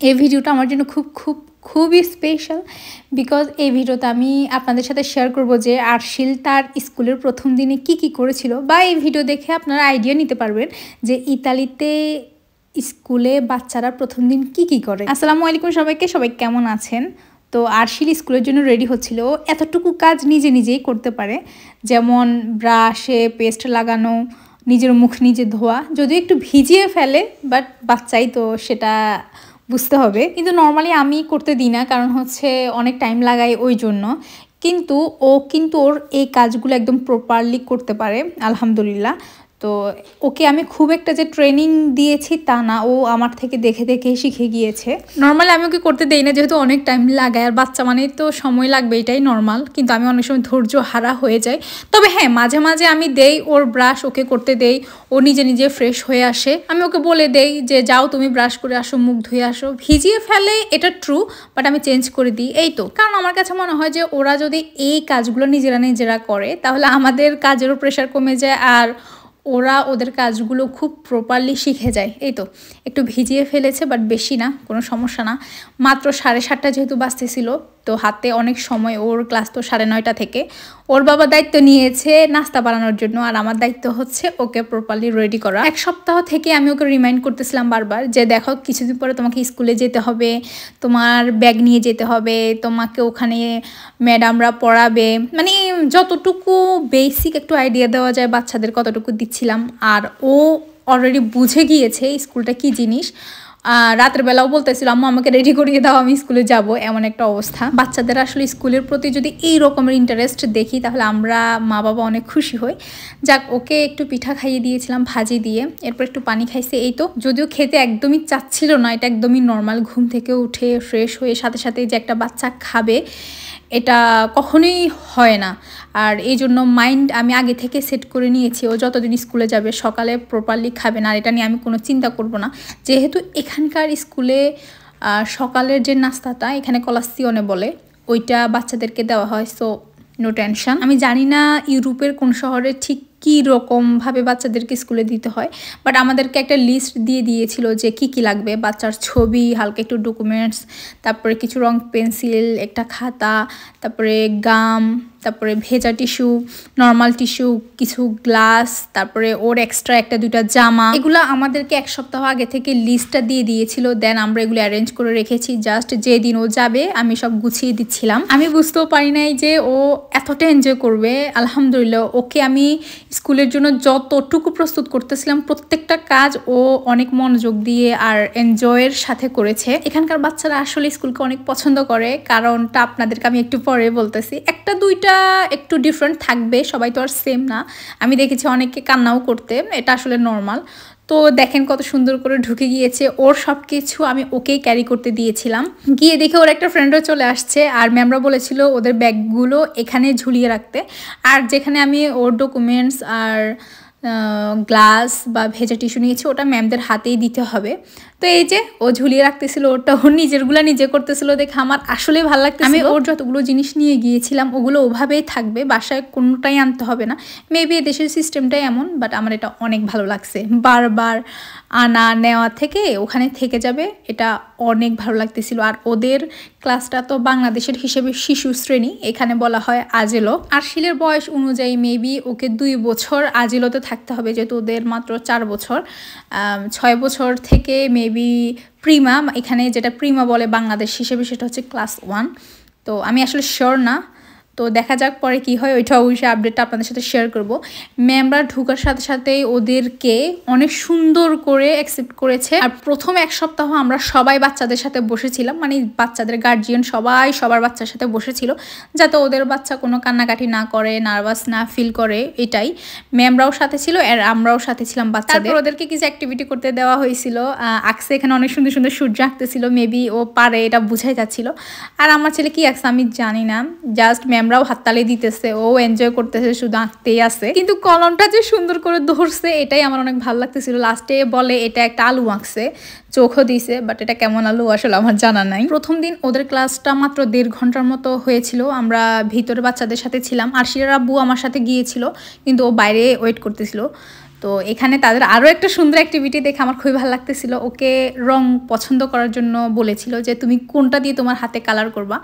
এই ভিডিওটা আমার জন্য খুবই স্পেশাল বিকজ এই ভিডিওতে আমি আপনাদের সাথে শেয়ার করব যে আরশিল তার স্কুলের প্রথম দিনে কি করেছিল, বা এই ভিডিও দেখে আপনারা আইডিয়া নিতে পারবেন যে ইতালিতে স্কুলে বাচ্চারা প্রথম দিন কি করে। আসসালামু আলাইকুম সবাইকে, সবাই কেমন আছেন? তো আরশিল স্কুলের জন্য রেডি হচ্ছিল। এতটুকু কাজ নিজেই করতে পারে, যেমন ব্রাশে পেস্ট লাগানো, নিজের মুখ নিজে ধোয়া, যদিও একটু ভিজিয়ে ফেলে বাট বাচ্চাই তো সেটা বুঝতে হবে। কিন্তু নর্মালি আমি করতে দিই না, কারণ হচ্ছে অনেক টাইম লাগাই ওই জন্য। কিন্তু ওর এই কাজগুলো একদম প্রপারলি করতে পারে আলহামদুলিল্লাহ। তো ওকে আমি খুব একটা যে ট্রেনিং দিয়েছি তা না, ও আমার থেকে দেখে শিখে গিয়েছে। নর্মালি আমি ওকে করতে দেই না, যেহেতু অনেক টাইম লাগায়, আর বাচ্চা মানেই তো সময় লাগবে, এটাই নর্মাল। কিন্তু আমি অনেক সময় ধৈর্য হারা হয়ে যাই। তবে হ্যাঁ, মাঝে মাঝে আমি দেই ওর ব্রাশ, ওকে করতে দেই। ও নিজে ফ্রেশ হয়ে আসে, আমি ওকে বলে দেই যে যাও তুমি ব্রাশ করে আসো, মুখ ধুয়ে আসো। ভিজিয়ে ফেলে এটা ট্রু, বাট আমি চেঞ্জ করে দিই। এই তো, কারণ আমার কাছে মনে হয় যে ওরা যদি এই কাজগুলো নিজেরা করে তাহলে আমাদের কাজেরও প্রেশার কমে যায়, আর ওরা ওদের কাজগুলো খুব প্রপারলি শিখে যায়। এই তো একটু ভিজিয়ে ফেলেছে, বাট বেশি না, কোনো সমস্যা না। মাত্র 7:30 যেহেতু বাজতেছিল, তো হাতে অনেক সময়। ওর ক্লাস তো 9:30 থেকে। ওর বাবা দায়িত্ব নিয়েছে নাস্তা বানানোর জন্য, আর আমার দায়িত্ব হচ্ছে ওকে প্রপারলি রেডি করা। এক সপ্তাহ থেকে আমি ওকে রিমাইন্ড করতেছিলাম বারবার যে দেখো, কিছুদিন পরে তোমাকে স্কুলে যেতে হবে, তোমার ব্যাগ নিয়ে যেতে হবে, তোমাকে ওখানে ম্যাডামরা পড়াবে, মানে যতটুকু বেসিক একটু আইডিয়া দেওয়া যায় বাচ্চাদের কতটুকু দিচ্ছিলাম। আর ও অলরেডি বুঝে গিয়েছে স্কুলটা কি জিনিস। রাতের বেলাও বলতেছিল আম্মু আমাকে রেডি করিয়ে দাও, আমি স্কুলে যাব, এমন একটা অবস্থা। বাচ্চাদের আসলে স্কুলের প্রতি যদি এই রকমের ইন্টারেস্ট দেখি তাহলে আমরা মা বাবা অনেক খুশি হই। যাক, ওকে একটু পিঠা খাইয়ে দিয়েছিলাম ভাজি দিয়ে, এরপর একটু পানি খাইছে। এই তো, যদিও খেতে একদমই চাচ্ছিল না, এটা একদমই নর্মাল। ঘুম থেকে উঠে ফ্রেশ হয়ে সাথে যে একটা বাচ্চা খাবে, এটা কখনোই হয় না। আর এই জন্য মাইন্ড আমি আগে থেকে সেট করে নিয়েছি, ও যতদিন স্কুলে যাবে সকালে প্রপারলি খাবে না, আর এটা নিয়ে আমি কোনো চিন্তা করব না। যেহেতু এখানকার স্কুলে সকালের যে নাস্তাটা এখানে কলাসিওনে বলে, ওইটা বাচ্চাদেরকে দেওয়া হয়, সো নো টেনশন। আমি জানি না ইউরোপের কোন শহরে ঠিক কী রকমভাবে বাচ্চাদেরকে স্কুলে দিতে হয়, বাট আমাদেরকে একটা লিস্ট দিয়ে দিয়েছিল যে কি লাগবে। বাচ্চার ছবি, হালকা একটু ডকুমেন্টস, তারপরে কিছু রং পেন্সিল, একটা খাতা, তারপরে গাম, তারপরে ভেজা টিস্যু, নর্মাল টিস্যু, কিছু গ্লাস, তারপরে ওর এক্সট্রা 1-2টা জামা। এগুলো আমাদেরকে এক সপ্তাহ আগে থেকে লিস্টটা দিয়ে দিয়েছিল, দেন আমরা এগুলো অ্যারেঞ্জ করে রেখেছি। জাস্ট যেদিন ও যাবে আমি সব গুছিয়ে দিচ্ছিলাম। আমি বুঝতেও পারি নাই যে ও এতটা এনজয় করবে। আলহামদুলিল্লাহ, ওকে আমি স্কুলের জন্য যতটুকু প্রস্তুত করতেছিলাম প্রত্যেকটা কাজ ও অনেক মনোযোগ দিয়ে আর এনজয়ের সাথে করেছে। এখানকার বাচ্চারা আসলে স্কুলকে অনেক পছন্দ করে, কারণটা আপনাদেরকে আমি একটু পরে বলতেছি। 1-2টা একটু ডিফারেন্ট থাকবে, সবাই তো আর সেম না। আমি দেখেছি অনেকে কান্নাও করতে, এটা আসলে নর্মাল। তো দেখেন কত সুন্দর করে ঢুকে গিয়েছে। ওর সব কিছু আমি ওকেই ক্যারি করতে দিয়েছিলাম। গিয়ে দেখে ওর একটা ফ্রেন্ডও চলে আসছে, আর ম্যামরা বলেছিল ওদের ব্যাগগুলো এখানে ঝুলিয়ে রাখতে, আর যেখানে আমি ওর ডকুমেন্টস আর গ্লাস বা ভেজা টিস্যু নিয়েছি ওটা ম্যামদের হাতেই দিতে হবে। তো এই যে ও ঝুলিয়ে রাখতেছিল, ওটা ওর নিজেরগুলো নিজে করতেছিল, দেখে আমার আসলে ভালো লাগতেছিল। আমি ওর যতগুলো জিনিস নিয়ে গিয়েছিলাম ওগুলো ওভাবেই থাকবে, বাসায় কোনোটাই আনতে হবে না। মেবি দেশের সিস্টেমটাই এমন, বাট আমার এটা অনেক ভালো লাগছে। বারবার আনা নেওয়া থেকে ওখানে থেকে যাবে, এটা অনেক ভালো লাগতেছিল। আর ওদের ক্লাসটা তো বাংলাদেশের হিসেবে শিশু শ্রেণী, এখানে বলা হয় আজিলো। আরশিলের বয়স অনুযায়ী মেবি ওকে 2 বছর আজিলোতে থাকতে হবে, যেহেতু ওদের মাত্র 4 বছর। 6 বছর থেকে মেবি প্রিমা, এখানে যেটা প্রিমা বলে বাংলাদেশ হিসেবে, সেটা হচ্ছে ক্লাস 1। তো আমি আসলে শিওর না, তো দেখা যাক পরে কি হয়, ওইটা অবশ্যই আপডেটটা আপনাদের সাথে শেয়ার করব। ম্যামরা ঢোকার সাথে ওদেরকে অনেক সুন্দর করে অ্যাকসেপ্ট করেছে। আর প্রথম 1 সপ্তাহ আমরা সবাই বাচ্চাদের সাথে বসেছিলাম, মানে বাচ্চাদের গার্জিয়ান সবাই সবার বাচ্চার সাথে বসেছিল, যাতে ওদের বাচ্চা কোনো কান্নাকাটি না করে, নার্ভাস না ফিল করে। এটাই, ম্যামরাও সাথে ছিল আর আমরাও সাথে ছিলাম বাচ্চাদের। তারপর ওদেরকে কিছু অ্যাক্টিভিটি করতে দেওয়া হয়েছিল। আঁকছে, এখানে অনেক সুন্দর সুন্দর সূর্য আঁকতেছিল, মেবি ও পারে, এটা বুঝাই যাচ্ছিল। আর আমার ছেলে কি আঁকছে আমি জানি না, জাস্ট ম্যামরাও হাততালি দিতেছে, ও এনজয় করতেছে, শুধু আঁকতেই আছে। কিন্তু কলমটা যে সুন্দর করে ধরছে এটাই আমার অনেক ভালো লাগতেছিল। লাস্টে বলে এটা একটা আলু আঁকছে, চোখও দিছে, বাট এটা কেমন আলু আসলে আমার জানা নাই। প্রথম দিন ওদের ক্লাসটা মাত্র 1.5 ঘন্টার মতো হয়েছিল। আমরা ভিতরে বাচ্চাদের সাথে ছিলাম, আর শিরার আব্বু আমার সাথে গিয়েছিল, কিন্তু ও বাইরে ওয়েট করতেছিল। তো এখানে তাদের আরও একটা সুন্দর অ্যাক্টিভিটি দেখে আমার খুবই ভালো লাগতেছিল। ওকে রং পছন্দ করার জন্য বলেছিল যে তুমি কোনটা দিয়ে তোমার হাতে কালার করবা।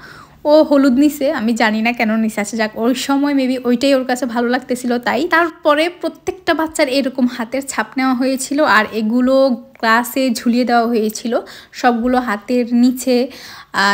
ও হলুদ নিছে, আমি জানি না কেন নিছে, আছে যাক, ওই সময় মেবি ওইটাই ওর কাছে ভালো লাগতেছিল তাই। তারপরে প্রত্যেকটা বাচ্চার এরকম হাতের ছাপ নেওয়া হয়েছিল আর এগুলো ক্লাসে ঝুলিয়ে দেওয়া হয়েছিল, সবগুলো হাতের নিচে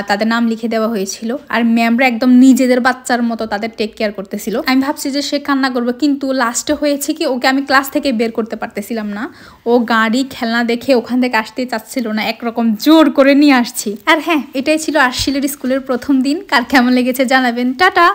তাদের নাম লিখে দেওয়া হয়েছিল। আর ম্যামরা একদম নিজেদের বাচ্চার মতো তাদের টেক কেয়ার করতেছিল। আমি ভাবছি যে সে কান্না করবে, কিন্তু লাস্টে হয়েছে কি ওকে আমি ক্লাস থেকে বের করতে পারতেছিলাম না। ও গাড়ি খেলনা দেখে ওখান থেকে আসতে চাচ্ছিল না, একরকম জোর করে নিয়ে আসছি। আর হ্যাঁ, এটাই ছিল আরশিলের স্কুলের প্রথম দিন। কার কেমন লেগেছে জানাবেন। টাটা।